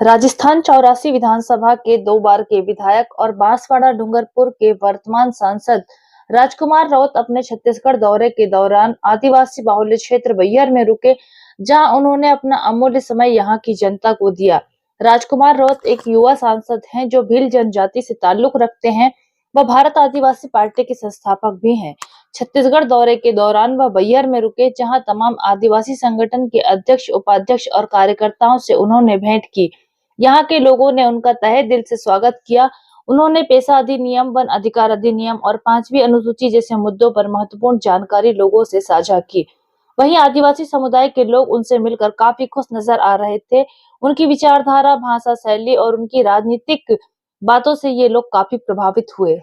राजस्थान 84 विधानसभा के 2 बार के विधायक और बांसवाड़ा डूंगरपुर के वर्तमान सांसद राजकुमार राउत अपने छत्तीसगढ़ दौरे के दौरान आदिवासी बाहुल्य क्षेत्र बैहर में रुके, जहां उन्होंने अपना अमूल्य समय यहां की जनता को दिया। राजकुमार राउत एक युवा सांसद हैं जो भील जनजाति से ताल्लुक रखते हैं। वह भारत आदिवासी पार्टी के संस्थापक भी हैं। छत्तीसगढ़ दौरे के दौरान वह बैहर में रुके, जहां तमाम आदिवासी संगठन के अध्यक्ष, उपाध्यक्ष और कार्यकर्ताओं से उन्होंने भेंट की। यहाँ के लोगों ने उनका तहे दिल से स्वागत किया। उन्होंने पेशा अधिनियम, वन अधिकार अधिनियम और 5वीं अनुसूची जैसे मुद्दों पर महत्वपूर्ण जानकारी लोगों से साझा की। वहीं आदिवासी समुदाय के लोग उनसे मिलकर काफी खुश नजर आ रहे थे। उनकी विचारधारा, भाषा शैली और उनकी राजनीतिक बातों से ये लोग काफी प्रभावित हुए।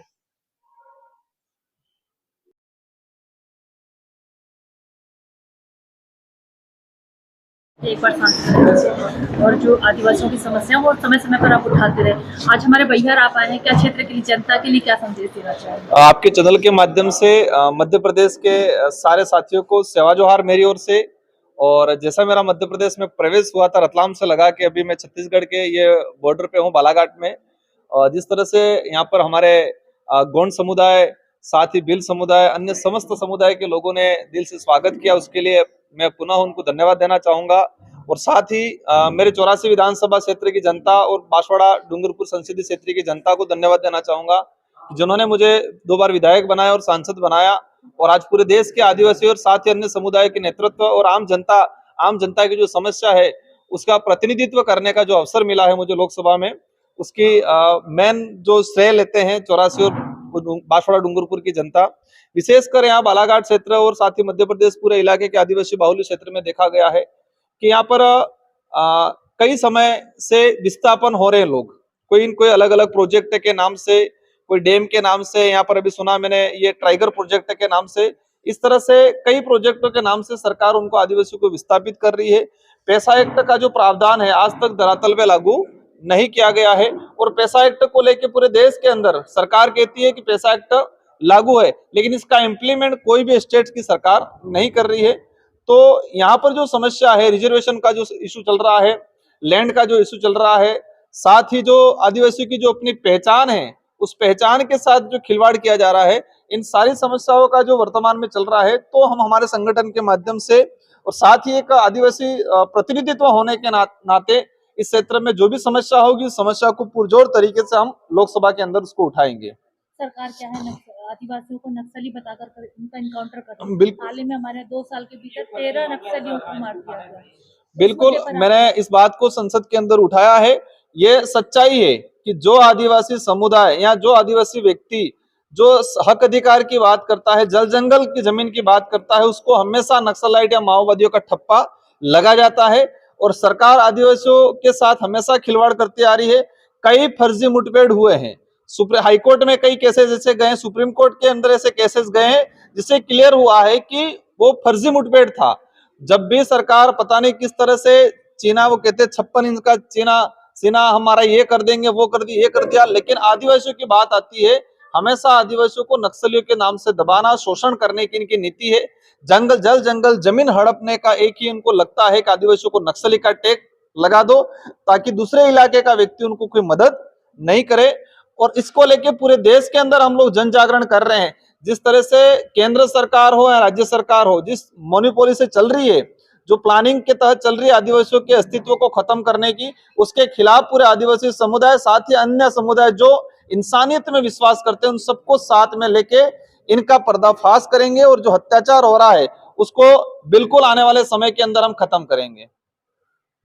एक बार सांसद और जो आदिवासियों की समस्या वो समय समय पर आप उठाते रहे। आज हमारे बैहर आप आए हैं, क्या क्षेत्र के लिए, जनता के लिए क्या संदेश देना चाहेंगे? आपके चैनल के माध्यम से मध्य प्रदेश के सारे साथियों को सेवा जोहार मेरी ओर से। और जैसा मेरा मध्य प्रदेश में प्रवेश हुआ था रतलाम से लगा के, अभी मैं छत्तीसगढ़ के ये बॉर्डर पे हूँ बालाघाट में। और जिस तरह से यहाँ पर हमारे गोंड समुदाय, साथ ही भील समुदाय, अन्य समस्त समुदाय के लोगों ने दिल से स्वागत किया, उसके लिए मैं पुनः उनको धन्यवाद देना चाहूंगा। और साथ ही मेरे 84 विधानसभा क्षेत्र की जनता और बांसवाड़ा डूंगरपुर संसदीय क्षेत्र की जनता को धन्यवाद देना चाहूंगा, जिन्होंने मुझे 2 बार विधायक बनाया और सांसद बनाया। और आज पूरे देश के आदिवासी और साथ ही अन्य समुदाय के नेतृत्व और आम जनता की जो समस्या है उसका प्रतिनिधित्व करने का जो अवसर मिला है मुझे लोकसभा में, उसकी मेन जो श्रेय लेते हैं 84 और बांसवाड़ा डूंगरपुर की जनता। विशेषकर यहाँ बालाघाट क्षेत्र और साथ ही मध्य प्रदेश पूरे इलाके के आदिवासी बाहुल्य क्षेत्र में देखा गया है कि यहाँ पर कई समय से विस्थापन हो रहे हैं लोग, कोई अलग अलग प्रोजेक्ट के नाम से, कोई डैम के नाम से, यहाँ पर अभी सुना मैंने ये टाइगर प्रोजेक्ट के नाम से, इस तरह से कई प्रोजेक्टों के नाम से सरकार उनको आदिवासियों को विस्थापित कर रही है। पैसा एक्ट का जो प्रावधान है आज तक धरातल पे लागू नहीं किया गया है। और पैसा एक्ट को लेकर पूरे देश के अंदर सरकार कहती है कि पैसा एक्ट लागू है, लेकिन इसका इम्प्लीमेंट कोई भी स्टेट की सरकार नहीं कर रही है। तो यहाँ पर जो समस्या है, रिजर्वेशन का जो इशू चल रहा है, लैंड का जो इशू चल रहा है, साथ ही जो आदिवासी की जो अपनी पहचान है उस पहचान के साथ जो खिलवाड़ किया जा रहा है, इन सारी समस्याओं का जो वर्तमान में चल रहा है, तो हम हमारे संगठन के माध्यम से और साथ ही एक आदिवासी प्रतिनिधित्व होने के नाते इस क्षेत्र में जो भी समस्या होगी उस समस्या को पुरजोर तरीके से हम लोकसभा के अंदर उसको उठाएंगे। सरकार क्या है आदिवासियों को नक्सली बताकर उनका इनकाउंटर कर रही है। बिल्कुल, हाल ही में हमारे 2 साल के भीतर 13 नक्सलियों को मार दिया गया। बिल्कुल मैंने इस बात को संसद के अंदर उठाया है। ये सच्चाई है कि जो आदिवासी समुदाय या जो आदिवासी व्यक्ति जो हक अधिकार की बात करता है, जल जंगल की जमीन की बात करता है, उसको हमेशा नक्सलाइट या माओवादियों का ठप्पा लगा जाता है। और सरकार आदिवासियों के साथ हमेशा खिलवाड़ करती आ रही है। कई फर्जी मुठभेड़ हुए हैं, हाई कोर्ट में कई केसेस ऐसे गए, सुप्रीम कोर्ट के अंदर ऐसे केसेस गए हैं जिससे क्लियर हुआ है कि वो फर्जी मुठभेड़ था। जब भी सरकार पता नहीं किस तरह से चीना, वो कहते 56 इंच का सीना हमारा ये कर देंगे, वो कर दिया, ये कर दिया, लेकिन आदिवासियों की बात आती है हमेशा आदिवासियों को नक्सलियों के नाम से दबाना, शोषण करने की इनकी नीति है। जल जंगल जमीन हड़पने का एक ही उनको लगता है कि आदिवासियों को नक्सली का टैग लगा दो ताकि दूसरे इलाके का व्यक्ति उनको कोई मदद नहीं करे। और इसको लेके पूरे देश के अंदर हम लोग जन जागरण कर रहे हैं। जिस तरह से केंद्र सरकार हो या राज्य सरकार हो, जिस मोनोपोली से चल रही है, जो प्लानिंग के तहत चल रही है आदिवासियों के अस्तित्व को खत्म करने की, उसके खिलाफ पूरे आदिवासी समुदाय, साथ ही अन्य समुदाय जो इंसानियत में विश्वास करते हैं, उन सबको साथ में लेके इनका पर्दाफाश करेंगे और जो अत्याचार हो रहा है उसको बिल्कुल आने वाले समय के अंदर हम खत्म करेंगे।